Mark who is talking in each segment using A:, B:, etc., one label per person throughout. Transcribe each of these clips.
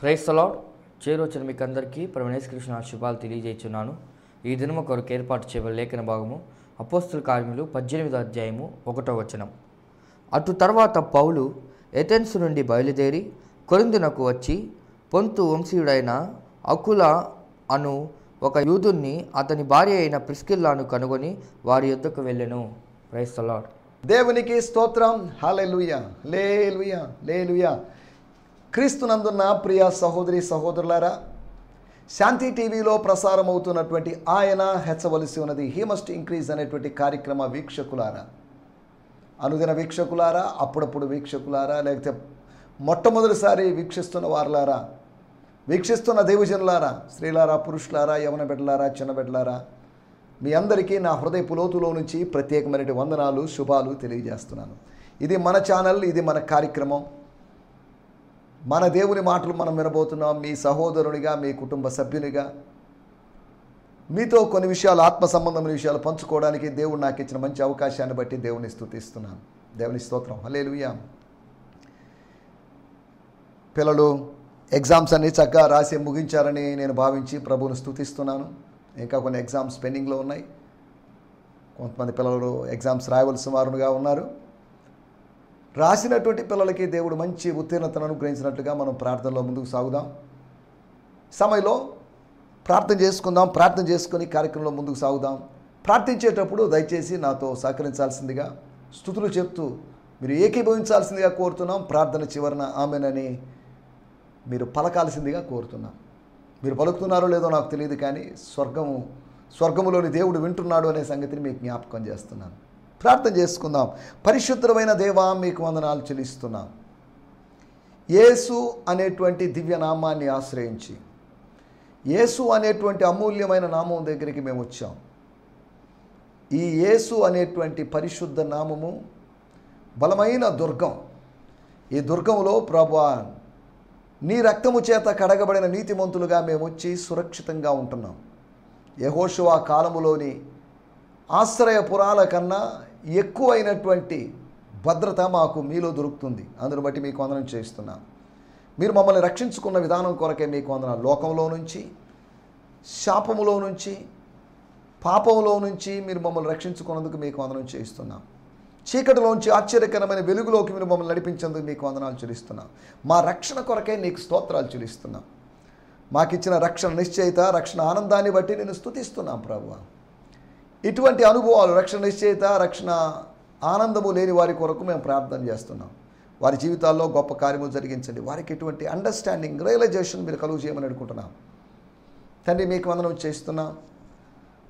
A: Praise the lord. చేరొచ్చిన మీకు అందరికీ ప్రభువైన యేసుక్రీస్తు శుభాలు తెలియజేస్తున్నాను. ఈ దినము కొరకు ఏర్పాటు చేయబడిన లేఖన భాగము అపోస్తల కార్యములు 18వ అధ్యాయము 1వ వచనం. అటు తర్వాత పౌలు ఎథెన్స్ నుండి బయలుదేరి కొరింథునకు వచ్చి పొంతు వంశీయుడైన అకుల అను ఒక యూదుని అతని భార్య అయిన ప్రిస్కిల్లాను కనుగొని వారి యొద్దకు వెళ్ళెను. Praise the Lord.
B: దేవునికి స్తోత్రం. హల్లెలూయా, హల్లెలూయా, హల్లెలూయా. క్రీస్తునందున్న ప్రియ సహోదరి సహోదరులారా, శాంతి టీవీలో ప్రసారం అవుతున్నటువంటి ఆయన హెచ్చవలసి ఉన్నది, హీ మస్ట్ ఇంక్రీజ్ అనేటువంటి కార్యక్రమ వీక్షకులారా, అనుదిన వీక్షకులారా, అప్పుడప్పుడు వీక్షకులారా, లేకపోతే మొట్టమొదటిసారి వీక్షిస్తున్న వారులారా, వీక్షిస్తున్న దేవజనులారా, స్త్రీలారా, పురుషులారా, యవన బిడ్డలారా, చిన్న బిడ్డలారా, మీ అందరికీ నా హృదయపు లోతులో నుంచి ప్రత్యేకమైన వందనాలు, శుభాలు తెలియజేస్తున్నాను. ఇది మన ఛానల్, ఇది మన కార్యక్రమం. మన దేవుని మాటలు మనం వినబోతున్నాం. మీ సహోదరునిగా, మీ కుటుంబ సభ్యునిగా మీతో కొన్ని విషయాలు, ఆత్మ సంబంధమైన విషయాలు పంచుకోవడానికి దేవుడు నాకు ఇచ్చిన మంచి అవకాశాన్ని బట్టి దేవుని స్తుతిస్తున్నాను. దేవుని స్తోత్రం. హల్లెలూయా. పిల్లలు ఎగ్జామ్స్ అన్ని చక్కగా రాసి ముగించారని నేను భావించి ప్రభువుని స్తుతిస్తున్నాను. ఇంకా కొన్ని ఎగ్జామ్స్ పెండింగ్లో ఉన్నాయి. కొంతమంది పిల్లలు ఎగ్జామ్స్ రాయవలసిన వారుగా ఉన్నారు. రాసినటువంటి పిల్లలకి దేవుడు మంచి ఉత్తీర్ణతను అనుగ్రహించినట్లుగా మనం ప్రార్థనలో ముందుకు సాగుదాం. సమయంలో ప్రార్థన చేసుకుందాం. ప్రార్థన చేసుకొని కార్యక్రమంలో ముందుకు సాగుదాం. ప్రార్థించేటప్పుడు దయచేసి నాతో సహకరించాల్సిందిగా, స్తుతులు చెప్తూ మీరు ఏకీభవించాల్సిందిగా కోరుతున్నాం. ప్రార్థన చివరన ఆమెనని మీరు పలకాల్సిందిగా కోరుతున్నాం. మీరు పలుకుతున్నారో లేదో నాకు తెలియదు, కానీ స్వర్గములోని దేవుడు వింటున్నాడు అనే సంగతిని మీకు జ్ఞాపకం చేస్తున్నాను. ప్రార్థన చేసుకుందాం. పరిశుద్ధమైన దేవా, మీకు వందనాలు చెల్లిస్తున్నాం. యేసు అనేటువంటి దివ్య నామాన్ని ఆశ్రయించి, యేసు అనేటువంటి అమూల్యమైన నామం దగ్గరికి మేము వచ్చాం. ఈ యేసు అనేటువంటి పరిశుద్ధ నామము బలమైన దుర్గం. ఈ దుర్గంలో ప్రభువా, నీ రక్తము చేత కడగబడిన నీతిమంతులుగా మేము వచ్చి సురక్షితంగా ఉంటున్నాం. యెహోషువ కాలములోని ఆశ్రయపురాల కన్నా ఎక్కువైనటువంటి భద్రత మాకు మీలో దొరుకుతుంది. అందును బట్టి మీకు వందనం చేస్తున్నాం. మీరు మమ్మల్ని రక్షించుకున్న విధానం కొరకే మీకు వందనాలు. లోకంలో నుంచి, శాపములో నుంచి, పాపంలో నుంచి మీరు మమ్మల్ని రక్షించుకున్నందుకు మీకు వందనం చేస్తున్నాం. చీకటిలోంచి ఆశ్చర్యకరమైన వెలుగులోకి మీరు మమ్మల్ని నడిపించేందుకు మీకు వందనాలు చెల్లిస్తున్నాం. మా రక్షణ కొరకే నీకు స్తోత్రాలు చెల్లిస్తున్నాం. మాకిచ్చిన రక్షణ నిశ్చయిత, రక్షణ ఆనందాన్ని బట్టి నేను స్తుతిస్తున్నాం ప్రభువా. ఇటువంటి అనుభవాలు, రక్షణ నిశ్చయిత, రక్షణ ఆనందము లేని వారి కొరకు మేము ప్రార్థన చేస్తున్నాం. వారి జీవితాల్లో గొప్ప కార్యము జరిగించండి. వారికి ఇటువంటి అండర్స్టాండింగ్, రియలైజేషన్ మీరు కలుగు చేయమని అడుగుతున్నాం. తండ్రి, మీకు వందనం చేస్తున్నాం.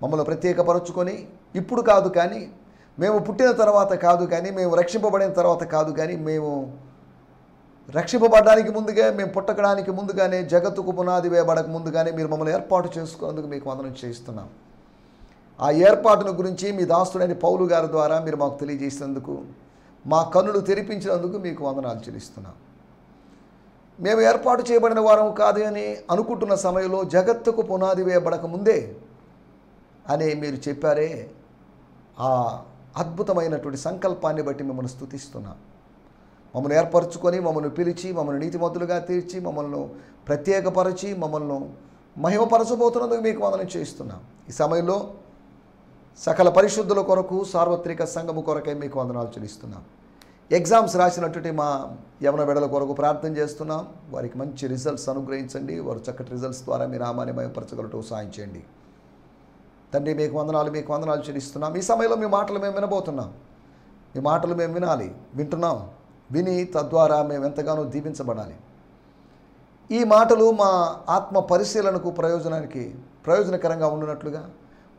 B: మమ్మల్ని ప్రత్యేకపరచుకొని, ఇప్పుడు కాదు కానీ, మేము పుట్టిన తర్వాత కాదు కానీ, మేము రక్షింపబడిన తర్వాత కాదు కానీ, మేము రక్షింపబడడానికి ముందుగా, మేము పుట్టకడానికి ముందుగానే, జగత్తుకు పునాది వేయబడక ముందుగానే మీరు మమ్మల్ని ఏర్పాటు చేసుకున్నందుకు మీకు వందనం చేస్తున్నాం. ఆ ఏర్పాటును గురించి మీ దాసుడైన పౌలు గారి ద్వారా మీరు మాకు తెలియజేసినందుకు, మా కన్నులు తెరిపించినందుకు మీకు వందనాలు చెల్లిస్తున్నాం. మేము ఏర్పాటు చేయబడిన వారం కాదు అని అనుకుంటున్న సమయంలో జగత్తుకు పునాది వేయబడక ముందే అని మీరు చెప్పారే, ఆ అద్భుతమైనటువంటి సంకల్పాన్ని బట్టి మిమ్మల్ని స్తుతిస్తున్నాం. మమ్మల్ని ఏర్పరచుకొని, మమ్మల్ని పిలిచి, మమ్మల్ని నీతిమంతులుగా తీర్చి, మమ్మల్ని ప్రత్యేకపరిచి, మమ్మల్ని మహిమపరచబోతున్నందుకు మీకు వందనం చేస్తున్నాం. ఈ సమయంలో సకల పరిశుద్ధుల కొరకు, సార్వత్రిక సంఘము కొరకై మీకు వందనాలు చెల్లిస్తున్నాం. ఎగ్జామ్స్ రాసినటువంటి మా యవన బిడ్డల కొరకు ప్రార్థన చేస్తున్నాం. వారికి మంచి రిజల్ట్స్ అనుగ్రహించండి. వారు చక్కటి రిజల్ట్స్ ద్వారా మీ నామాన్ని మహిమపరచగలటూ సాయం చేయండి. తండ్రి, మీకు వందనాలు చెల్లిస్తున్నాం. ఈ సమయంలో మీ మాటలు మేము వినబోతున్నాం. మీ మాటలు మేము వింటున్నాం. విని తద్వారా మేము ఎంతగానో దీవించబడాలి. ఈ మాటలు మా ఆత్మ పరిశీలనకు ప్రయోజనకరంగా ఉండినట్లుగా,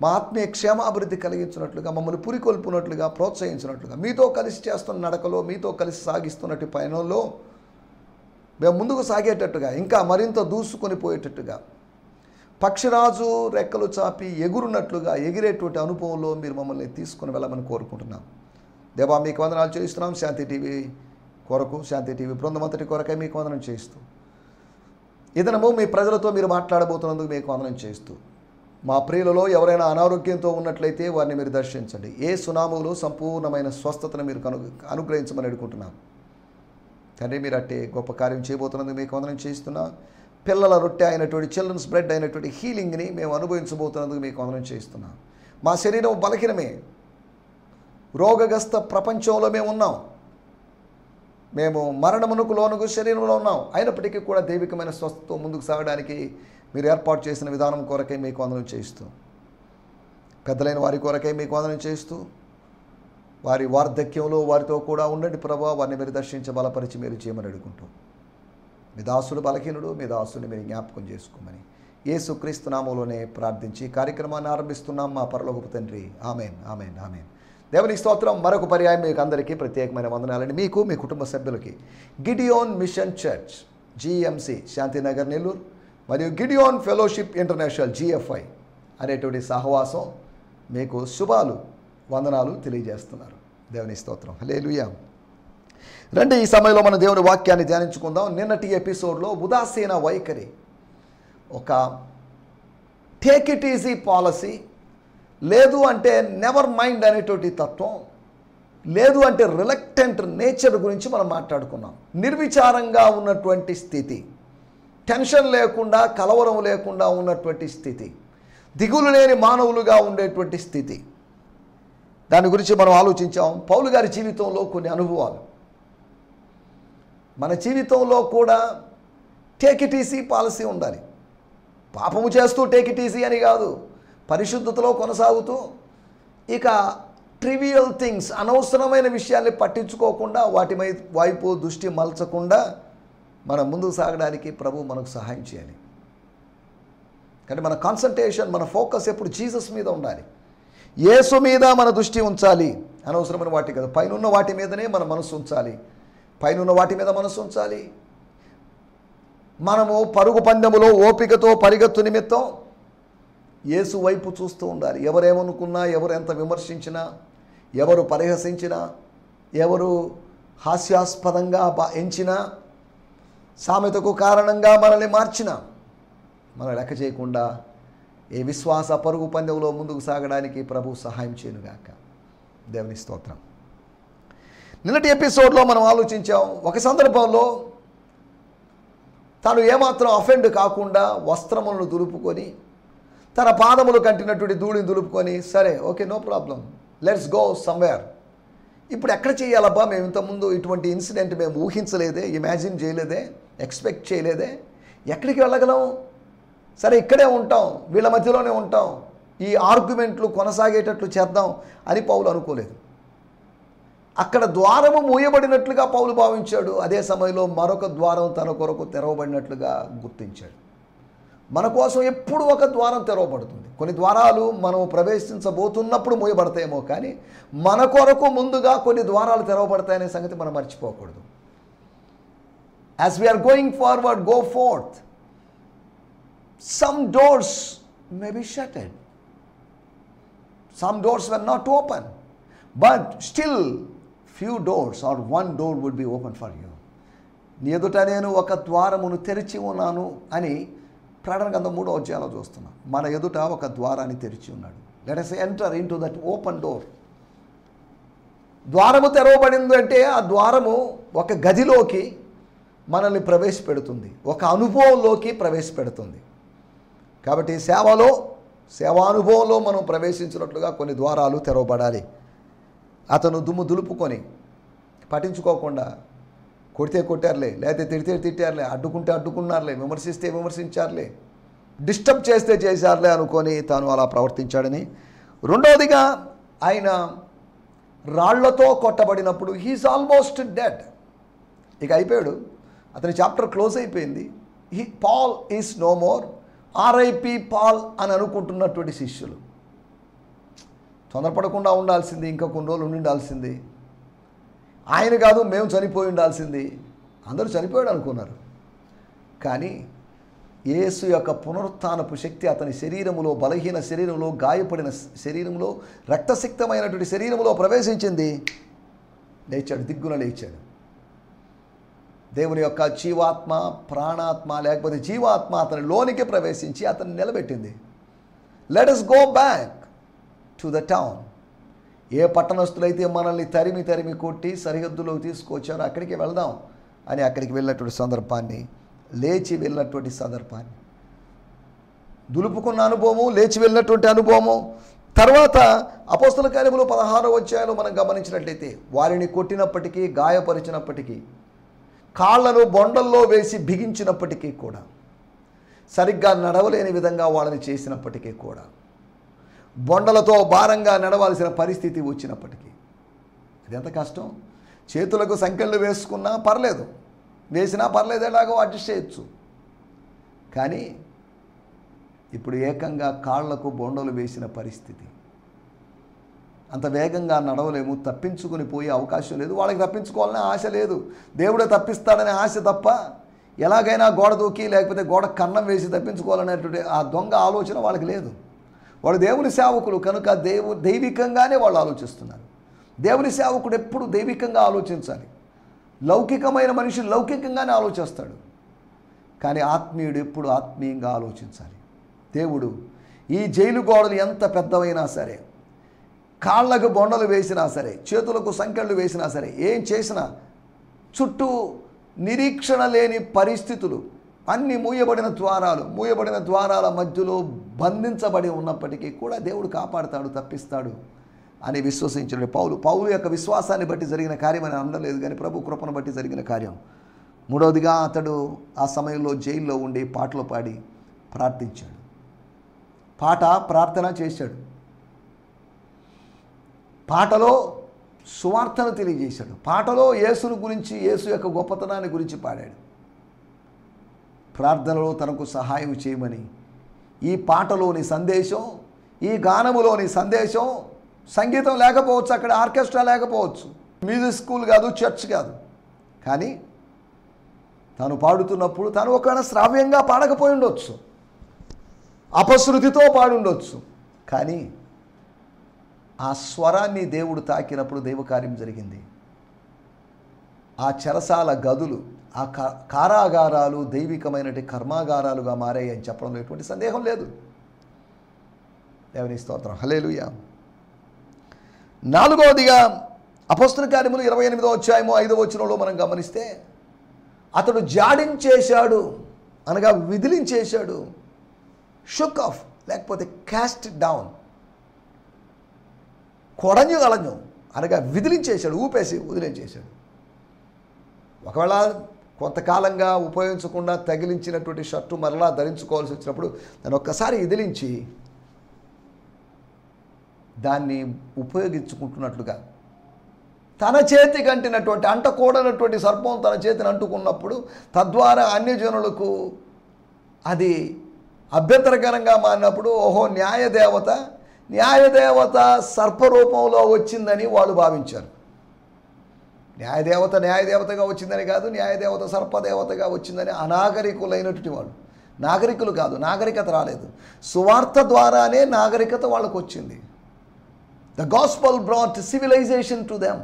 B: మా ఆత్మీయ క్షేమాభివృద్ధి కలిగించినట్లుగా, మమ్మల్ని పురికొల్పునట్లుగా, ప్రోత్సహించినట్లుగా, మీతో కలిసి చేస్తున్న నడకలో, మీతో కలిసి సాగిస్తున్నట్టు పయనంలో మేము ముందుకు సాగేటట్టుగా, ఇంకా మరింత దూసుకొని పోయేటట్టుగా, పక్షిరాజు రెక్కలు చాపి ఎగురున్నట్లుగా ఎగిరేటువంటి అనుభవంలో మీరు మమ్మల్ని తీసుకుని వెళ్ళమని కోరుకుంటున్నాం. దేవా, మీకు వందనాలు చేయిస్తున్నాం. శాంతి టీవీ కొరకు, శాంతి టీవీ బృందమంతటి కొరకై మీకు వందనం చేయిస్తూ, ఇదనము మీ ప్రజలతో మీరు మాట్లాడబోతున్నందుకు మీకు వందనం చేస్తూ, మా ప్రియులలో ఎవరైనా అనారోగ్యంతో ఉన్నట్లయితే వారిని మీరు దర్శించండి. ఏ సునాములో సంపూర్ణమైన స్వస్థతను మీరు అనుగ్రహించమని అడుగుకుంటున్నాం. తండ్రి, మీరు అట్టే గొప్ప కార్యం చేయబోతున్నందుకు మీకు వందనం చేయిస్తున్నా. పిల్లల రొట్టె అయినటువంటి చిల్డ్రన్స్ బ్రెడ్ అయినటువంటి హీలింగ్ని మేము అనుభవించబోతున్నందుకు మీకు వందనం చేస్తున్నాం. మా శరీరం బలహీనమే, రోగగ్రస్త ప్రపంచంలో మేము ఉన్నాం, మేము మరణమునకు లోనుకు శరీరంలో ఉన్నాం. అయినప్పటికీ కూడా దైవికమైన స్వస్థతో ముందుకు సాగడానికి మీరు ఏర్పాటు చేసిన విధానం కొరకై మీకు వందనం చేస్తూ, పెద్దలైన వారి కొరకై మీకు వందనం చేస్తూ, వారి వార్ధక్యంలో వారితో కూడా ఉండండి ప్రభా. వారిని మీరు దర్శించి బలపరిచి మీరు చేయమని అడుగుకుంటూ, మీ దాసుడు బలహీనుడు, మీ దాసుని మీరు జ్ఞాపకం చేసుకోమని యేసుక్రీస్తు నామములోనే ప్రార్థించి కార్యక్రమాన్ని ఆరంభిస్తున్నాం మా పరలోకపు తండ్రి. Amen, amen, amen. దేవునికి స్తోత్రం. మరొక పర్యాయం మీకు అందరికీ ప్రత్యేకమైన వందనాలండి. మీకు, మీ కుటుంబ సభ్యులకి Gideon machine church GMC Shantinagar Nellore మరియు గిడియోన్ ఫెలోషిప్ ఇంటర్నేషనల్ GFI అనేటువంటి సహవాసం మీకు శుభాలు, వందనాలు తెలియజేస్తున్నారు. దేవుని స్తోత్రం. హల్లెలూయా. రండి, ఈ సమయంలో మన దేవుని వాక్యాన్ని ధ్యానించుకుందాం. నిన్నటి ఎపిసోడ్లో ఉదాసీన వైఖరి, ఒక టేక్ ఇట్ ఈజీ పాలసీ, లేదు అంటే నెవర్ మైండ్ అనేటువంటి తత్వం, లేదు అంటే రిలక్టెంట్ నేచర్ గురించి మనం మాట్లాడుకున్నాం. నిర్విచారంగా ఉన్నటువంటి స్థితి, టెన్షన్ లేకుండా, కలవరం లేకుండా ఉన్నటువంటి స్థితి, దిగులు లేని మానవులుగా ఉండేటువంటి స్థితి, దాని గురించి మనం ఆలోచించాం. పౌలు గారి జీవితంలో కొన్ని అనుభవాలు, మన జీవితంలో కూడా టేక్ ఇట్ ఈజీ పాలసీ ఉండాలి. పాపము చేస్తూ టేక్ ఇట్ ఈజీ అని కాదు, పరిశుద్ధతలో కొనసాగుతూ ఇక ట్రివియల్ థింగ్స్, అనవసరమైన విషయాల్ని పట్టించుకోకుండా వాటి వైపు దృష్టి మలచకుండా మనం ముందుకు సాగడానికి ప్రభు మనకు సహాయం చేయాలి. కానీ మన కాన్సంట్రేషన్, మన ఫోకస్ ఎప్పుడు జీసస్ మీద ఉండాలి, యేసు మీద మన దృష్టి ఉంచాలి. అనవసరమైన వాటి కదా, పైనున్న వాటి మీదనే మన మనసు ఉంచాలి, పైనున్న వాటి మీద మనసు ఉంచాలి. మనము పరుగు పందెములో ఓపికతో పరిగెత్తు నిమిత్తం యేసు వైపు చూస్తూ ఉండాలి. ఎవరేమనుకున్నా, ఎవరు ఎంత విమర్శించినా, ఎవరు పరిహసించినా, ఎవరు హాస్యాస్పదంగా ఎంచినా, సామెతకు కారణంగా మనల్ని మార్చినా, మనం లెక్క చేయకుండా ఏ విశ్వాస పరుగు పందెంలో ముందుకు సాగడానికి ప్రభు సహాయం చేయనుగాక. దేవుని స్తోత్రం. నిన్నటి ఎపిసోడ్లో మనం ఆలోచించాం, ఒక సందర్భంలో తాను ఏమాత్రం అఫెండ్ కాకుండా వస్త్రములను దులుపుకొని, తన పాదములు కంటినటువంటి ధూళిని దులుపుకొని, సరే okay no problem, let's go somewhere. ఇప్పుడు ఎక్కడ చేయాలబ్బా, మేము ఇంతకుముందు ఇటువంటి ఇన్సిడెంట్ మేము ఊహించలేదే, ఇమాజిన్ చేయలేదే, ఎక్స్పెక్ట్ చేయలేదే, ఎక్కడికి వెళ్ళగలం, సరే ఇక్కడే ఉంటాం, వీళ్ళ మధ్యలోనే ఉంటాం, ఈ ఆర్గ్యుమెంట్లు కొనసాగేటట్లు చేద్దాం అని పౌలు అనుకోలేదు. అక్కడ ద్వారము మూయబడినట్లుగా పౌలు భావించాడు. అదే సమయంలో మరొక ద్వారం తన కొరకు తెరవబడినట్లుగా గుర్తించాడు. మన కోసం ఎప్పుడు ఒక ద్వారం తెరవబడుతుంది. కొన్ని ద్వారాలు మనం ప్రవేశించబోతున్నప్పుడు మూయబడతాయేమో, కానీ మన కొరకు ముందుగా కొన్ని ద్వారాలు తెరవబడతాయనే సంగతి మనం మర్చిపోకూడదు. As we are going forward, go forth, some doors may be shuttered, some doors were not open, but still few doors or one door would be open for you. నీ ఎదుట నేను ఒక ద్వారమును తెరిచి ఉన్నాను అని ప్రకటన గ్రంథం 3వ అధ్యాయంలో చూస్తున్నాం. మన ఎదుట ఒక ద్వారాన్ని తెరిచి ఉన్నాడు. Let us enter into that open door. ద్వారము తెరవబడింది అంటే ఆ ద్వారము ఒక గదిలోకి మనల్ని ప్రవేశపెడుతుంది, ఒక అనుభవంలోకి ప్రవేశపెడుతుంది. కాబట్టి సేవానుభవంలో మనం ప్రవేశించినట్లుగా కొన్ని ద్వారాలు తెరవబడాలి. అతను దుమ్ము దులుపుకొని పట్టించుకోకుండా, కొడితే కొట్టారులే, లేకపోతే తిడితే తిట్టారులే, అడ్డుకుంటే అడ్డుకున్నారులే, విమర్శిస్తే విమర్శించారులే, డిస్టర్బ్ చేస్తే చేశారులే అనుకొని తాను అలా ప్రవర్తించాడని. రెండవదిగా ఆయన రాళ్లతో కొట్టబడినప్పుడు హీఈస్ ఆల్మోస్ట్ డెడ్, ఇక అయిపోయాడు, అతని చాప్టర్ క్లోజ్ అయిపోయింది. Paul is no more, RIP Paul అని అనుకుంటున్నటువంటి శిష్యులు తొందరపడకుండా ఉండాల్సింది, ఇంకా కొన్ని రోజులు ఉండాల్సింది. ఆయన కాదు, మేము చనిపోయి ఉండాల్సింది. అందరూ చనిపోయాడు అనుకున్నారు. కానీ యేసు యొక్క పునరుత్థానపు శక్తి అతని శరీరములో, బలహీన శరీరంలో, గాయపడిన శరీరంలో, రక్తసిక్తమైనటువంటి శరీరంలో ప్రవేశించింది. లేచాడు, దిగ్గున లేచాడు. దేవుని యొక్క జీవాత్మ, ప్రాణాత్మ లేకపోతే జీవాత్మ అతని లోనికి ప్రవేశించి అతన్ని నిలబెట్టింది. Let us go back to the town. ఏ పట్టణస్తులైతే మనల్ని తరిమి తరిమి కొట్టి సరిహద్దులోకి తీసుకొచ్చారో అక్కడికి వెళ్దాం అని అక్కడికి వెళ్ళినటువంటి సందర్భాన్ని లేచి వెళ్ళినటువంటి సందర్భాన్ని, దులుపుకున్న అనుభవము, లేచి వెళ్ళినటువంటి అనుభవము. తర్వాత అపోస్తల కార్యములు 16వ అధ్యాయంలో మనం గమనించినట్లయితే వారిని కొట్టినప్పటికీ, గాయపరిచినప్పటికీ, కాళ్లను బొండల్లో వేసి బిగించినప్పటికీ కూడా, సరిగ్గా నడవలేని విధంగా వాళ్ళని చేసినప్పటికీ కూడా, బొండలతో భారంగా నడవాల్సిన పరిస్థితి వచ్చినప్పటికీ, అది ఎంత కష్టం. చేతులకు సంకెళ్ళు వేసుకున్నా పర్లేదు, వేసినా పర్లేదు, ఎలాగో అడ్జస్ట్ చేయొచ్చు. కానీ ఇప్పుడు ఏకంగా కాళ్లకు బొండలు వేసిన పరిస్థితి. అంత వేగంగా నడవలేము, తప్పించుకుని పోయే అవకాశం లేదు. వాళ్ళకి తప్పించుకోవాలనే ఆశ లేదు, దేవుడే తప్పిస్తాడనే ఆశ తప్ప ఎలాగైనా గోడ దూకి లేకపోతే గోడ కన్నం వేసి తప్పించుకోవాలనేటువంటి ఆ దొంగ ఆలోచన వాళ్ళకి లేదు. వాళ్ళు దేవుని సేవకులు కనుక దైవికంగానే వాళ్ళు ఆలోచిస్తున్నారు. దేవుని సేవకుడు ఎప్పుడు దైవికంగా ఆలోచించాలి. లౌకికమైన మనిషి లౌకికంగానే ఆలోచిస్తాడు, కానీ ఆత్మీయుడు ఎప్పుడు ఆత్మీయంగా ఆలోచించాలి. దేవుడు ఈ జైలు గోడలు ఎంత పెద్దవైనా సరే, కాళ్ళకు బొండలు వేసినా సరే, చేతులకు సంకెళ్ళు వేసినా సరే, ఏం చేసినా చుట్టూ నిరీక్షణ లేని పరిస్థితులు, అన్ని మూయబడిన ద్వారాల మధ్యలో బంధించబడి ఉన్నప్పటికీ కూడా దేవుడు కాపాడుతాడు, తప్పిస్తాడు అని విశ్వసించిన పౌలు యొక్క విశ్వాసాన్ని బట్టి జరిగిన కార్యం అని అనలేదు, కానీ ప్రభు కృపను బట్టి జరిగిన కార్యం. మూడవదిగా అతడు ఆ సమయంలో జైల్లో ఉండి పాటలు పాడి ప్రార్థించాడు. ప్రార్థన చేశాడు. పాటలో సువార్తను తెలియజేశాడు. పాటలో యేసును గురించి, యేసు యొక్క గొప్పతనాన్ని గురించి పాడాడు. ప్రార్థనలో తనకు సహాయం చేయమని ఈ పాటలోని సందేశం, ఈ గానములోని సందేశం, సంగీతం లేకపోవచ్చు, అక్కడ ఆర్కెస్ట్రా లేకపోవచ్చు, మ్యూజిక్ స్కూల్ కాదు, చర్చ్ కాదు, కానీ తాను పాడుతున్నప్పుడు తాను ఒకవేళ శ్రావ్యంగా పాడకపోయి ఉండొచ్చు, అపశృతితో పాడి ఉండొచ్చు, కానీ ఆ స్వరాన్ని దేవుడు తాకినప్పుడు దైవకార్యం జరిగింది. ఆ చెరసాల గదులు, ఆ కారాగారాలు దైవికమైనటువంటి కర్మాగారాలుగా మారాయి అని చెప్పడంలో ఎటువంటి సందేహం లేదు. దేవుని స్తోత్రం, హల్లెలూయా. నాలుగవదిగా అపోస్తల కార్యములు 28వ అధ్యాయము 5వ వచనంలో మనం గమనిస్తే, అతడు జాడించేశాడు అనగా విదిలించేశాడు, షుక్ ఆఫ్ లేకపోతే క్యాస్ట్ డౌన్, కొడഞ്ഞു అనగా విదిలించేశాడు, ఊపేసి వదిలించేశాడు. ఒకవేళ కొంతకాలంగా ఉపయోగించకుండా తగిలించినటువంటి షర్టు మరలా ధరించుకోవాల్సి వచ్చినప్పుడు దాన్ని ఒక్కసారి విదిలించి దాన్ని ఉపయోగించుకుంటున్నట్లుగా, తన చేతికి అంటినటువంటి అంటకూడనటువంటి సర్పం తన చేతిని అంటుకున్నప్పుడు తద్వారా అన్యజనులకు అది అభ్యంతరకరంగా మారినప్పుడు, ఓహో న్యాయదేవత సర్పరూపంలో వచ్చిందని వాళ్ళు భావించారు. న్యాయదేవతగా వచ్చిందని కాదు, న్యాయదేవత సర్పదేవతగా వచ్చిందని అనాగరికులైనటువంటి వాళ్ళు. నాగరికులు కాదు, నాగరికత రాలేదు, సువార్త ద్వారానే నాగరికత వాళ్ళకు వచ్చింది. The gospel brought civilization to them,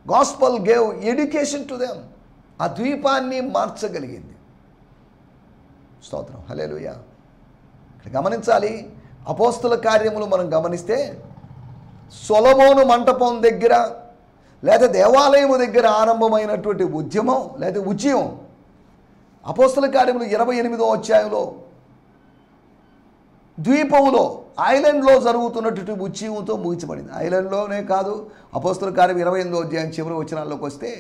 B: gospel gave education to them. ఆ ద్వీపాన్ని మార్చగలిగింది. స్తోత్రం, హల్లెలూయా. ఇక్కడ గమనించాలి, అపోస్తల కార్యములు మనం గమనిస్తే సొలొమోను మంటపం దగ్గర లేదా దేవాలయము దగ్గర ఆరంభమైనటువంటి ఉద్యమం లేదా ఉద్యమం అపోస్తల కార్యములు 28వ అధ్యాయంలో ద్వీపంలో, ఐలాండ్లో జరుగుతున్నటువంటి ఉద్యమంతో ముగించబడింది. ఐలాండ్లోనే కాదు, అపోస్తల కార్యం 28వ అధ్యాయం చివరి వచనాల్లోకి వస్తే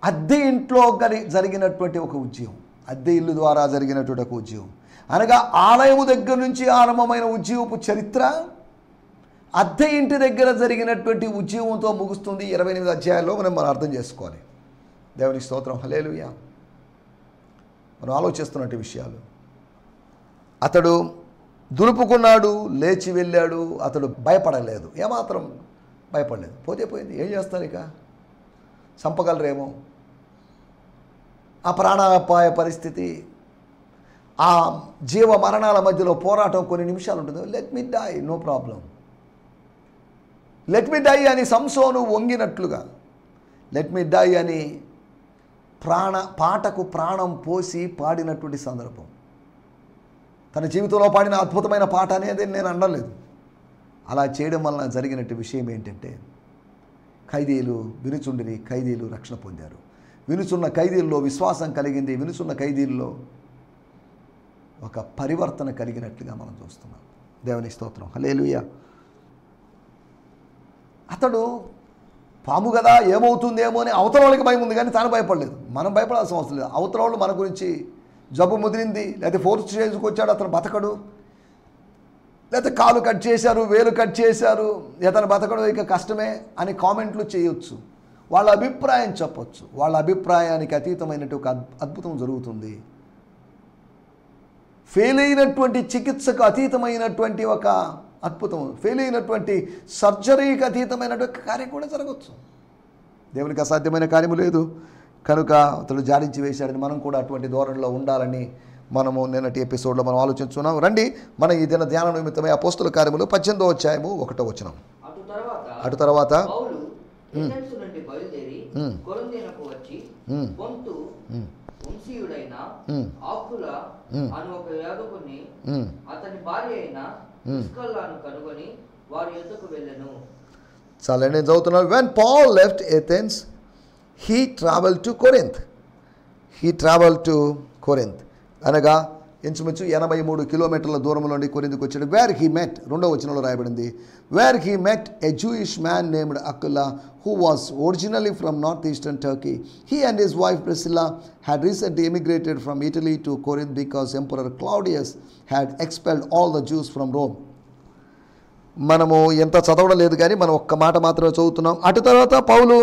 B: అద్దె ఇంట్లో జరిగినటువంటి ఒక ఉద్యమం, అద్దె ఇల్లు ద్వారా జరిగినటువంటి ఒక ఉద్యమం అనగా ఆలయము దగ్గర నుంచి ఆరంభమైన ఉద్యమపు చరిత్ర అద్దె ఇంటి దగ్గర జరిగినటువంటి ఉద్యమంతో ముగుస్తుంది. 28 అధ్యాయాల్లో మనం అర్థం చేసుకోవాలి. దేవుని స్తోత్రం, హల్లెలూయా. మనం ఆలోచిస్తున్నటువంటి విషయాలు, అతడు దులుపుకున్నాడు, లేచి వెళ్ళాడు, అతడు భయపడలేదు, ఏమాత్రం భయపడలేదు. పోతే పోయింది, ఏం చేస్తారు, ఇక చంపగలరేమో, ఆ ప్రాణాపాయ పరిస్థితి, ఆ జీవ మరణాల మధ్యలో పోరాటం కొన్ని నిమిషాలు ఉంటుంది. Let me die, no problem, let me die అని సంసోను వంగినట్లుగా, లెట్ మీ డై అని పాటకు ప్రాణం పోసి పాడినటువంటి సందర్భం. తన జీవితంలో పాడిన అద్భుతమైన పాట అనేది నేను అనలేదు. అలా చేయడం వలన జరిగినట్టు విషయం ఏంటంటే, ఖైదీలు వినుచుండిరి, ఖైదీలు రక్షణ పొందారు. వినుచున్న ఖైదీల్లో విశ్వాసం కలిగింది. వినుచున్న ఖైదీల్లో ఒక పరివర్తన కలిగినట్లుగా మనం చూస్తున్నాం. దేవుని స్తోత్రం. హల్లెలూయా. అతడు పాము కదా ఏమవుతుందేమో అని అవతల వాళ్ళకి భయం ఉంది, కానీ తాను భయపడలేదు. మనం భయపడాల్సిన అవసరం లేదు. అవతల వాళ్ళు మన గురించి జబ్బు ముదిరింది, లేకపోతే ఫోర్త్ స్టేజ్కి వచ్చాడు, అతను బతకడు, లేకపోతే కాలు కట్ చేశారు, వేలు కట్ చేశారు, అతను బతకడు, ఇక కష్టమే అని కామెంట్లు చేయొచ్చు. వాళ్ళ అభిప్రాయం చెప్పొచ్చు. వాళ్ళ అభిప్రాయానికి అతీతమైనటువంటి ఒక అద్భుతం జరుగుతుంది. ఫెయిల్ అయినటువంటి చికిత్సకు అతీతమైనటువంటి ఒక అద్భుతం, ఫెయిల్ అయినటువంటి సర్జరీకి అతీతమైనటువంటి కార్యం కూడా జరగవచ్చు. దేవునికి అసాధ్యమైన కార్యము లేదు. కనుక అతడు జాడించి వేశాడని మనం కూడా అటువంటి ధోరణిలో ఉండాలని మనము నిన్నటి ఎపిసోడ్లో మనం ఆలోచించున్నాం. రండి, మన ఈ దిన ధ్యాన నిమిత్తమై అపోస్తుల కార్యములు 18వ అధ్యాయము 1వ వచనం. అటు తర్వాత చాలా నేను చదువుతున్నాను. When Paul left Athens, he traveled to Corinth. అనగా ఇంచుమించు 83 కిలోమీటర్ల దూరం నుండి కొరింథుకు వచ్చాడు. వేర్ హీ మెట్, 2వ వచనంలో రాయబడింది, where he met a Jewish man named Aquila who was originally from northeastern Turkey. He and his wife Priscilla had recently immigrated from Italy to Corinth because Emperor Claudius had expelled all the Jews from Rome. మనము ఎంత చదవడం లేదు, కానీ మనం ఒక్క మాట మాత్రమే చదువుతున్నాం. అటు తర్వాత పౌలు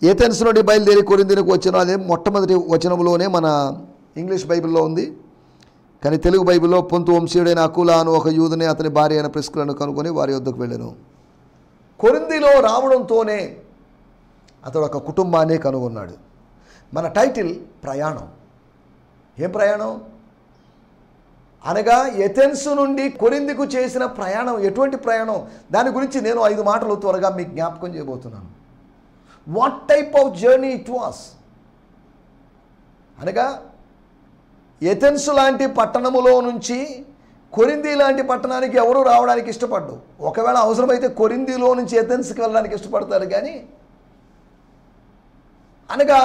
B: ఏథెన్స్ నుండి బయలుదేరి కొరింథుకు వచ్చిన, అదే మొట్టమొదటి వచనంలోనే మన ఇంగ్లీష్ బైబిల్లో ఉంది, కానీ తెలుగు బైబిల్లో పొంతు వంశీయుడైన అకులా అను ఒక యూదుని అతని భార్య అయిన ప్రిస్కిల్లను కనుక్కొని వారి వద్దకు వెళ్ళాను. కొరింథీలో రావడంతోనే అతడు ఒక కుటుంబాన్ని కనుగొన్నాడు. మన టైటిల్ ప్రయాణం. ఏం ప్రయాణం అనగా ఎథెన్స్ నుండి కొరింథుకు చేసిన ప్రయాణం. ఎటువంటి ప్రయాణం, దాని గురించి నేను 5 మాటలు త్వరగా మీకు జ్ఞాపకం చేయబోతున్నాను. What type of journey it was అనగా ఎథెన్స్ లాంటి పట్టణములో నుంచి కొరింథీ లాంటి పట్టణానికి ఎవరు రావడానికి ఇష్టపడ్డు. ఒకవేళ అవసరమైతే కొరింథీలో నుంచి ఎథెన్స్కి వెళ్ళడానికి ఇష్టపడతారు, కానీ అనగా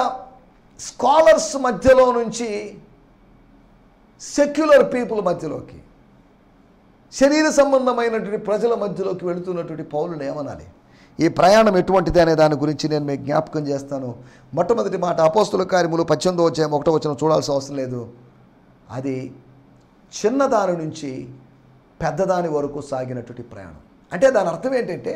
B: స్కాలర్స్ మధ్యలో నుంచి సెక్యులర్ పీపుల్ మధ్యలోకి, శరీర సంబంధమైనటువంటి ప్రజల మధ్యలోకి వెళుతున్నటువంటి పౌలుని ఏమనాలి, ఈ ప్రయాణం ఎటువంటిది అనే దాని గురించి నేను మీకు జ్ఞాపకం చేస్తాను. మొట్టమొదటి మాట అపోస్తుల కార్యములు 18వ అధ్యాయం 1వ వచనం చూడాల్సిన అవసరం లేదు. అది చిన్నదాని నుంచి పెద్దదాని వరకు సాగినటువంటి ప్రయాణం. అంటే దాని అర్థం ఏంటంటే,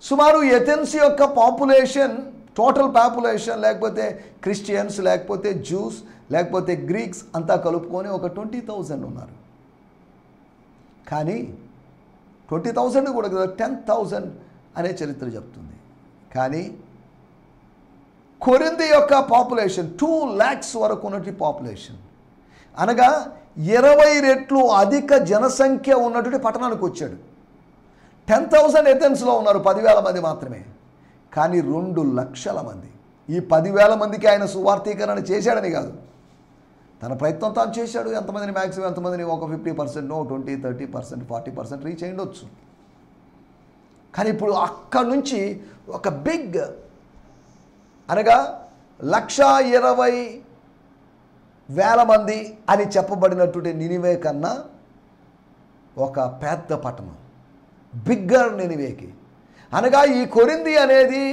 B: సుమారు ఎథెన్స్ యొక్క పాపులేషన్, టోటల్ పాపులేషన్, లేకపోతే క్రిస్టియన్స్, లేకపోతే జ్యూస్, లేకపోతే గ్రీక్స్ అంతా కలుపుకొని ఒక 20,000 ఉన్నారు. కానీ 20,000 కూడా 10,000 అనే చరిత్ర చెప్తుంది. కానీ కొరింథీ యొక్క పాపులేషన్ 2 lakhs వరకు ఉన్నటువంటి పాపులేషన్, అనగా 20 రెట్లు అధిక జనసంఖ్య ఉన్నటువంటి పట్టణానికి వచ్చాడు. 10,000 ఎథెన్స్లో ఉన్నారు, 10,000 మంది మాత్రమే. కానీ 2 లక్షల మంది. ఈ 10,000 మందికి ఆయన సువార్తీకరణ చేశాడని కాదు, తన ప్రయత్నం తాను చేశాడు. ఎంతమందిని మ్యాక్సిమం ఎంతమందిని, ఒక 50%, 20, 30%, 40% రీచ్ అయ్యొచ్చు. కానీ ఇప్పుడు అక్కడి నుంచి ఒక బిగ్, అనగా 120,000 మంది అని చెప్పబడినటువంటి నినివే కన్నా ఒక పెద్ద పట్టణం, బిగ్గర్ నినివేకి. అనగా ఈ కొరింథీ అనేది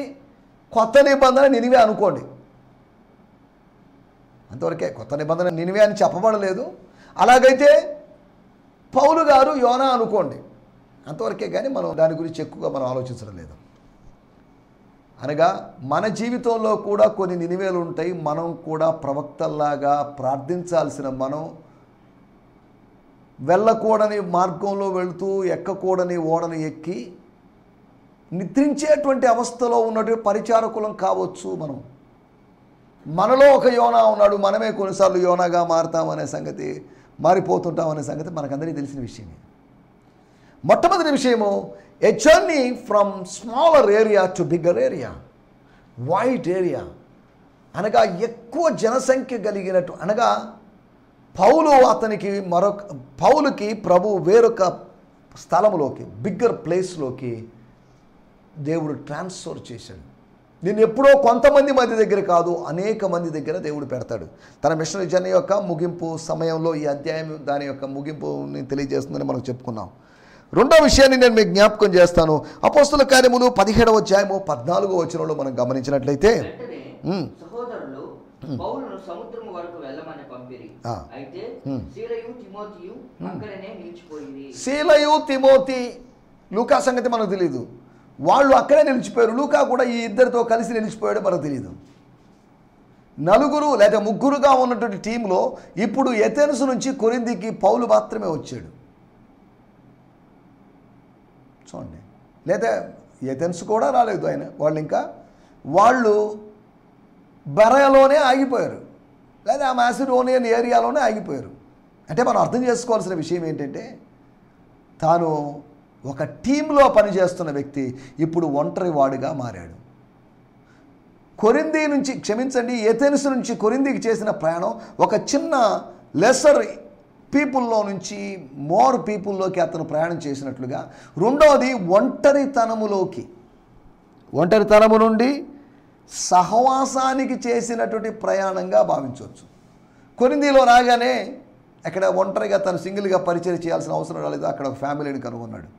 B: కొత్త నిబంధన నినివే అనుకోండి, అంతవరకే. కొత్త నిబంధన నినివే అని చెప్పబడలేదు. అలాగైతే పౌలు గారు యోనా అనుకోండి, అంతవరకే. కానీ మనం దాని గురించి ఎక్కువగా మనం ఆలోచించడం లేదు. అనగా మన జీవితంలో కూడా కొన్ని నినివేలు ఉంటాయి. మనం కూడా ప్రవక్తల్లాగా ప్రార్థించాల్సిన, మనం వెళ్ళకూడని మార్గంలో వెళుతూ ఎక్కకూడని ఓడని ఎక్కి నిద్రించేటువంటి అవస్థలో ఉన్నటువంటి పరిచారకులం కావచ్చు. మనలో ఒక యోనా ఉన్నాడు, మనమే కొన్నిసార్లు యోనాగా మారుతామనే సంగతి, మారిపోతుంటామనే సంగతి మనకందరికీ తెలిసిన విషయమే. మొట్టమొదటి విషయము, ఏ journey from smaller area to bigger area, wide area. అనగా ఎక్కువ జనసంఖ్య కలిగినట్టు, అనగా పౌలుకి ప్రభు వేరొక స్థలంలోకి, బిగ్గర్ ప్లేస్లోకి దేవుడు ట్రాన్స్ఫర్ చేశాడు. నిన్ను ఎప్పుడో కొంతమంది మధ్య దగ్గర కాదు, అనేక మంది దగ్గర దేవుడు పెడతాడు. తన మిషనరీ జర్నీ యొక్క ముగింపు సమయంలో ఈ అధ్యాయం దాని యొక్క ముగింపుని తెలియజేస్తుందని మనం చెప్పుకున్నాం. రెండో విషయాన్ని నేను మీకు జ్ఞాపకం చేస్తాను. అపోస్తుల కార్యములు 17వ అధ్యాయము 14వ వచనంలో మనం గమనించినట్లయితే,
A: సహోదరులు పౌలును సముద్రము వరకు వెళ్ళమని పంపిరి. అయితే సీలయు తిమోతియు అక్కడనే నిలిచిపోయిరి. సీలయు తిమోతి, లూకా సంగతి మనకు తెలియదు, వాళ్ళు అక్కడే నిలిచిపోయారు. లూకా కూడా ఈ ఇద్దరితో కలిసి నిలిచిపోయాడు మనకు తెలియదు. నలుగురు లేదా ముగ్గురుగా ఉన్నటువంటి టీంలో ఇప్పుడు ఎథెన్స్ నుంచి కొరింథీకి పౌలు మాత్రమే వచ్చాడు. చూడండి, లేదా ఎథెన్స్ కూడా రాలేదు ఆయన, వాళ్ళు బెరయలోనే ఆగిపోయారు, లేదా ఆ మాసిడోనియన్ ఏరియాలోనే ఆగిపోయారు. అంటే మనం అర్థం చేసుకోవాల్సిన విషయం ఏంటంటే, తాను ఒక టీంలో పనిచేస్తున్న వ్యక్తి ఇప్పుడు ఒంటరి వాడుగా మారాడు. కొరింథీ నుంచి ఎథెన్స్ నుంచి కొరింథీకి చేసిన ప్రయాణం ఒక చిన్న లెసర్ పీపుల్లో నుంచి మోర్ పీపుల్లోకి అతను ప్రయాణం చేసినట్లుగా, రెండవది ఒంటరితనము నుండి సహవాసానికి చేసినటువంటి ప్రయాణంగా భావించవచ్చు. కొరింథీలో రాగానే అక్కడ ఒంటరిగా తను సింగిల్గా పరిచయం చేయాల్సిన అవసరం రాలేదు, అక్కడ ఒక ఫ్యామిలీని కనుగొన్నాడు.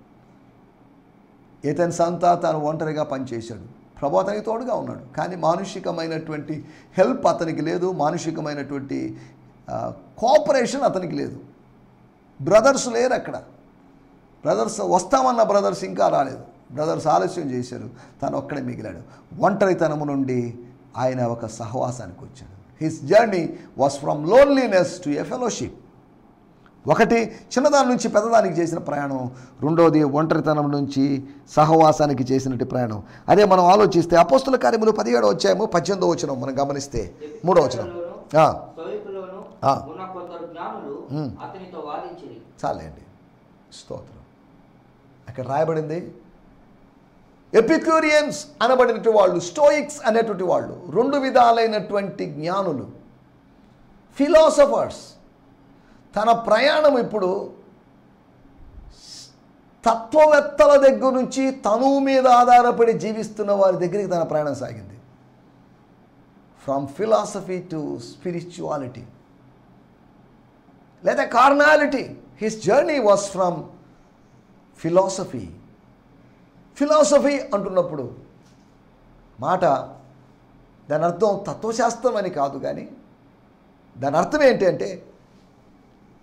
A: ఎథెన్స్ అంతా తాను ఒంటరిగా పనిచేశాడు. ప్రభు అతనికి తోడుగా ఉన్నాడు, కానీ మానుషికమైనటువంటి హెల్ప్ అతనికి లేదు, మానుషికమైనటువంటి కోఆపరేషన్ అతనికి లేదు. బ్రదర్స్ లేరు అక్కడ. వస్తామన్న బ్రదర్స్ ఇంకా రాలేదు, బ్రదర్స్ ఆలస్యం చేశారు, తను ఒక్కడే మిగిలాడు. ఒంటరితనము నుండి ఆయన ఒక సహవాసానికి వచ్చాడు. His journey was from loneliness to a fellowship. ఒకటి చిన్నదాని నుంచి పెద్దదానికి చేసిన ప్రయాణం, రెండోది ఒంటరితనం నుంచి సహవాసానికి చేసినట్టు ప్రయాణం. అదే మనం ఆలోచిస్తే అపోస్తుల కార్యములు 17వ అధ్యాయము 18వ వచనం మనం గమనిస్తే, 3వ వచనం, చాలండి, స్తోత్రం. అక్కడ రాయబడింది ఎపిక్యూరియన్స్ అనబడినటువంటి వాళ్ళు, స్టోయిక్స్ అనేటువంటి వాళ్ళు, రెండు విధాలైనటువంటి జ్ఞానులు, ఫిలాసఫర్స్. తన ప్రయాణం ఇప్పుడు తత్వవేత్తల దగ్గర నుంచి తనువు మీద ఆధారపడి జీవిస్తున్న వారి దగ్గరికి తన ప్రయాణం సాగింది. ఫ్రమ్ ఫిలాసఫీ టు స్పిరిచువాలిటీ లేదా carnality. His journey was from philosophy అంటున్నప్పుడు మాట దాని అర్థం తత్వశాస్త్రం అని కాదు, కానీ దాని అర్థం ఏంటి అంటే,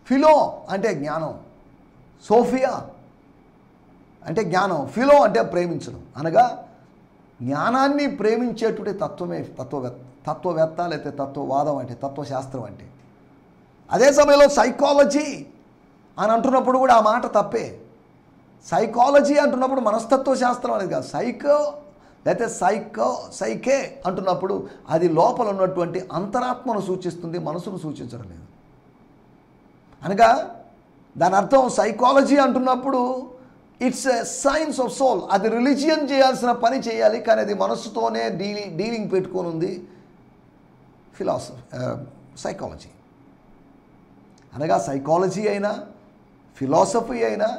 A: ఫిలో అంటే జ్ఞానం, సోఫియా అంటే జ్ఞానం, ఫిలో అంటే ప్రేమించడం, అనగా జ్ఞానాన్ని ప్రేమించేటువంటి తత్వవేత్త లేకపోతే తత్వవాదం అంటే, తత్వశాస్త్రం అంటే. అదే సమయంలో సైకాలజీ అని అంటున్నప్పుడు కూడా ఆ మాట తప్పే. సైకాలజీ అంటున్నప్పుడు మనస్తత్వ శాస్త్రం అనేది కాదు, సైకే అంటున్నప్పుడు అది లోపల ఉన్నటువంటి అంతరాత్మను సూచిస్తుంది, మనసును సూచించడం లేదు. అనగా దాని అర్థం సైకాలజీ అంటున్నప్పుడు it's a science of soul. అది రిలీజియన్ చేయాల్సిన పని చేయాలి, కానీ అది మనస్సుతోనే డీలింగ్ పెట్టుకొని ఉంది సైకాలజీ. అనగా సైకాలజీ అయినా ఫిలాసఫీ అయినా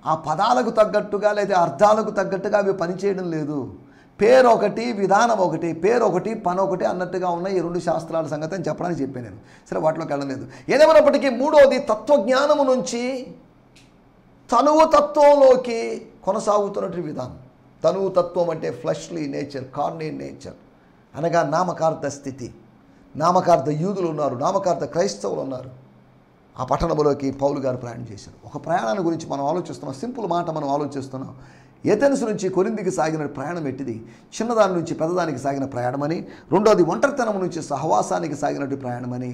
A: ఆ పదాలకు తగ్గట్టుగా లేదా అర్థాలకు తగ్గట్టుగా అవి పనిచేయడం లేదు. పేరు ఒకటి, విధానం ఒకటి, పేరు ఒకటి, పని ఒకటి అన్నట్టుగా ఉన్న ఈ రెండు శాస్త్రాల సంగతి అని చెప్పడానికి చెప్పాను నేను. సరే, వాటిలోకి వెళ్ళలేదు. ఏదేమైనప్పటికీ మూడోది తత్వజ్ఞానము నుంచి తనువు తత్వంలోకి కొనసాగుతున్నటువంటి విధానం. తనువు తత్వం అంటే ఫ్లెష్లీ నేచర్, కార్నీ నేచర్, అనగా నామకార్థ స్థితి. నామకార్థ యూదులు ఉన్నారు, నామకార్థ క్రైస్తవులు ఉన్నారు. ఆ పట్టణంలోకి పౌలు గారు ప్రయాణం చేశారు. ఒక ప్రయాణాన్ని గురించి మనం ఆలోచిస్తున్నాం, సింపుల్ మాట మనం ఆలోచిస్తున్నాం. ఎథెన్స్ నుంచి కొరింథీకి సాగిన ప్రయాణం ఎట్టిది? చిన్నదాని నుంచి పెద్దదానికి సాగిన ప్రయాణమని, రెండోది ఒంటరితనం నుంచి సహవాసానికి సాగినట్టు ప్రయాణమని,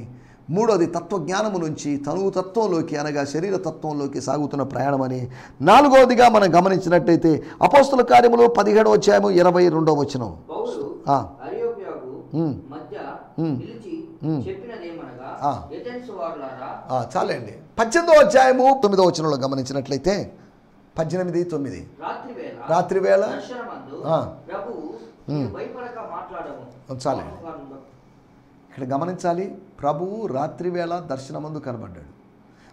A: మూడోది తత్వజ్ఞానము నుంచి తనువు తత్వంలోకి అనగా శరీర తత్వంలోకి సాగుతున్న ప్రయాణమని, నాలుగోదిగా మనం గమనించినట్టయితే అపోస్తుల కార్యములు 17వ అధ్యాయము 22వ వచనం. చాలండి. 18వ అధ్యాయము 9వ వచనంలో గమనించినట్లయితే 18:9 రాత్రివేళ చాలండి. ఇక్కడ గమనించాలి, ప్రభువు రాత్రివేళ దర్శనమందు కనబడ్డాడు.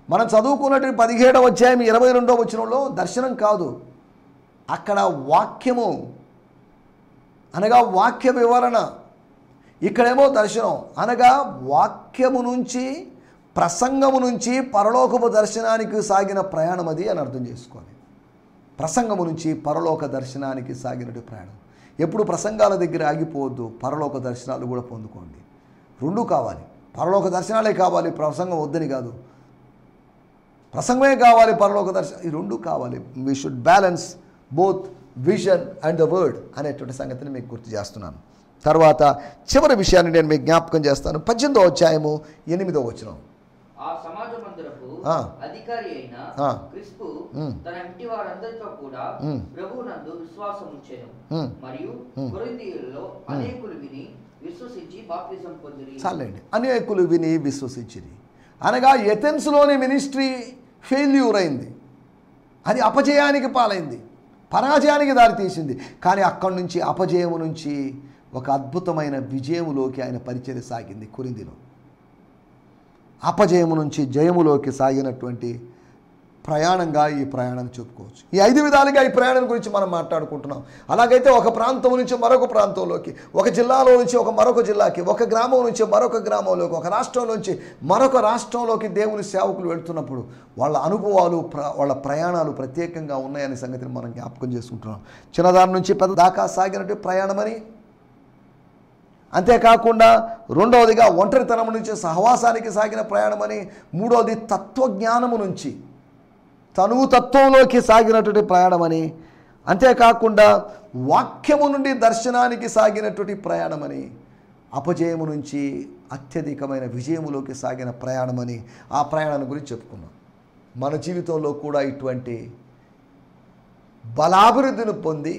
A: మనం చదువుకున్నటువంటి 17వ అధ్యాయం 22వ వచనంలో దర్శనం కాదు, అక్కడ వాక్యము
B: అనగా వాక్య వివరణ. ఇక్కడేమో దర్శనం అనగా వాక్యము నుంచి, ప్రసంగము నుంచి పరలోకపు దర్శనానికి సాగిన ప్రయాణం అది అని అర్థం చేసుకోవాలి. ప్రసంగము నుంచి పరలోక దర్శనానికి సాగినట్టు ప్రయాణం. ఎప్పుడు ప్రసంగాల దగ్గర ఆగిపోవద్దు, పరలోక దర్శనాలు కూడా పొందుకోండి. రెండూ కావాలి. పరలోక దర్శనాలే కావాలి, ప్రసంగం వద్దని కాదు. ప్రసంగమే కావాలి, పరలోక దర్శనం ఈ రెండూ కావాలి. We should balance both vision and the word అనేటువంటి సంగతిని మీకు గుర్తు చేస్తున్నాను. తర్వాత చివరి విషయాన్ని నేను మీకు జ్ఞాపకం చేస్తాను. 18వ అధ్యాయము 8వ వచనం.
A: ఆ సమాజమందరపు అధికారి అయిన క్రిస్పు తన ఇంటి వారందరితో కూడా ప్రభువునందు విశ్వాసం ఉంచెను. మరియు కొరింథీయులలో అనేకులు విని విశ్వసించి బాప్తిజం పొందిరి.
B: చాలండి, అనేకులు విని విశ్వసించిరి అనగా ఎథెన్స్లోని మినిస్ట్రీ ఫెయిల్యూర్ అయింది. అది అపజయానికి పాలైంది, పరాజయానికి దారితీసింది. కానీ అక్కడి నుంచి అపజయము నుంచి ఒక అద్భుతమైన విజయములోకి ఆయన పరిచర్య సాగింది. కొరింథీలో అపజయము నుంచి జయములోకి సాగినటువంటి ప్రయాణంగా ఈ ప్రయాణం చెప్పుకోవచ్చు. ఈ 5 విధాలుగా ఈ ప్రయాణం గురించి మనం మాట్లాడుకుంటున్నాం. అలాగైతే ఒక ప్రాంతం నుంచి మరొక ప్రాంతంలోకి, ఒక జిల్లాలో నుంచి ఒక మరొక జిల్లాకి, ఒక గ్రామం నుంచి మరొక గ్రామంలోకి, ఒక రాష్ట్రం నుంచి మరొక రాష్ట్రంలోకి దేవుని సేవకులు వెళ్తున్నప్పుడు వాళ్ళ అనుభవాలు, వాళ్ళ ప్రయాణాలు ప్రత్యేకంగా ఉన్నాయనే సంగతిని మనం జ్ఞాపకం చేసుకుంటున్నాం. చిన్నదాని నుంచి పెద్ద దాకా సాగినట్టు ప్రయాణమని, అంతేకాకుండా రెండవదిగా ఒంటరితనం నుంచి సహవాసానికి సాగిన ప్రయాణమని, మూడవది తత్వజ్ఞానము నుంచి తత్వంలోకి సాగినటువంటి ప్రయాణమని, అంతేకాకుండా వాక్యము నుండి దర్శనానికి సాగినటువంటి ప్రయాణమని, అపజయము నుంచి అత్యధికమైన విజయములోకి సాగిన ప్రయాణమని ఆ ప్రయాణం గురించి చెప్పుకున్నాం. మన జీవితంలో కూడా ఇటువంటి బలాభివృద్ధిని పొంది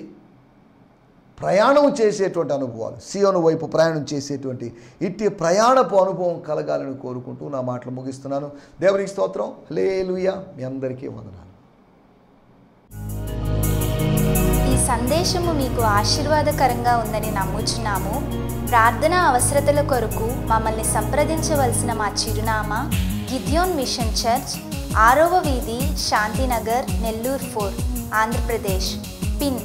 B: ప్రయాణం చేసేటువంటి అనుభవాలు, సియోను వైపు ప్రయాణం చేసేటువంటి ఇట్టి ప్రయాణపు అనుభవం కలగాలని కోరుకుంటూ నా మాటలు ముగిస్తున్నాను. దేవునికి స్తోత్రం. హల్లెలూయా. మీ అందరికీ వందనాలు.
C: ఈ సందేశము మీకు ఆశీర్వాదకరంగా ఉందని నమ్ముచున్నాము. ప్రార్థనా అవసరతల కొరకు మమ్మల్ని సంప్రదించవలసిన మా చిరునామా గిద్యోన్ మిషన్ చర్చ్, 6వ వీధి, శాంతినగర్, నెల్లూరు 4, ఆంధ్రప్రదేశ్. పిన్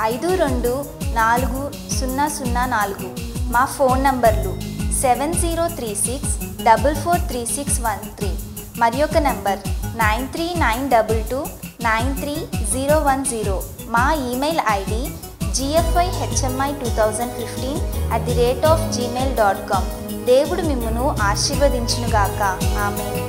C: 524004. మా ఫోన్ నంబర్లు 7036443613 మరి ఒక నంబర్ 9392293010. మా ఈమెయిల్ ఐడి gfihmi2015@gmail.com. దేవుడు మిమ్మును ఆశీర్వదించునుగాక. ఆమేన్.